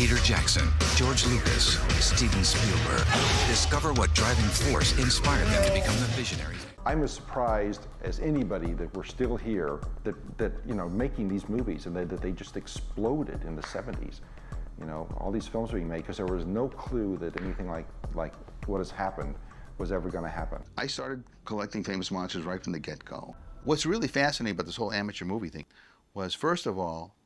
Peter Jackson, George Lucas, Steven Spielberg. Discover what driving force inspired them to become the visionaries. I'm as surprised as anybody that we're still here, that making these movies, and that they just exploded in the 70s. All these films being made, because there was no clue that anything like what has happened was ever going to happen. I started collecting famous monsters right from the get-go. What's really fascinating about this whole amateur movie thing was, first of all,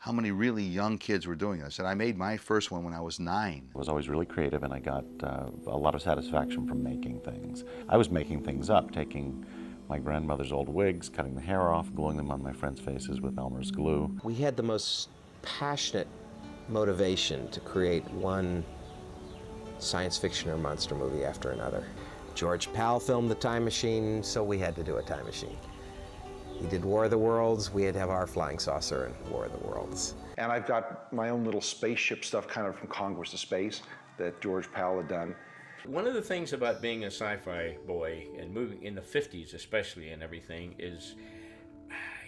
how many really young kids were doing this. And I made my first one when I was 9. I was always really creative, and I got a lot of satisfaction from making things. I was making things up, taking my grandmother's old wigs, cutting the hair off, gluing them on my friends' faces with Elmer's glue. We had the most passionate motivation to create one science fiction or monster movie after another. George Pal filmed The Time Machine, so we had to do a time machine. He did War of the Worlds, we had to have our flying saucer in War of the Worlds. And I've got my own little spaceship stuff, kind of from Conquest of Space, that George Pal had done. One of the things about being a sci-fi boy and moving in the 50s especially and everything is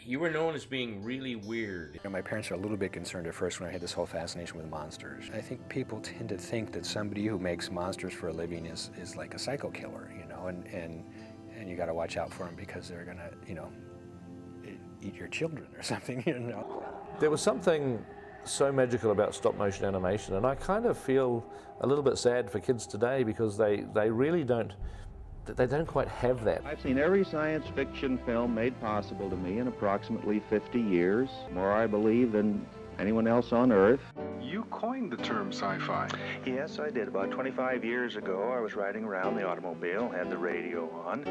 you were known as being really weird. My parents were a little bit concerned at first when I had this whole fascination with monsters. I think people tend to think that somebody who makes monsters for a living is like a psycho killer, and you got to watch out for them because they're gonna, eat your children or something, There was something so magical about stop motion animation, and I kind of feel a little bit sad for kids today because they really don't quite have that. I've seen every science fiction film made possible to me in approximately 50 years, more I believe than anyone else on Earth. You coined the term sci-fi. Yes, I did. About 25 years ago, I was riding around the automobile, had the radio on,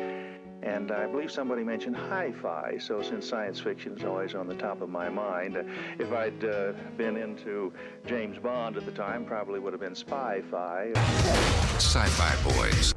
and I believe somebody mentioned hi-fi, so since science fiction is always on the top of my mind, if I'd been into James Bond at the time, probably would have been spy-fi. Sci-Fi Boys.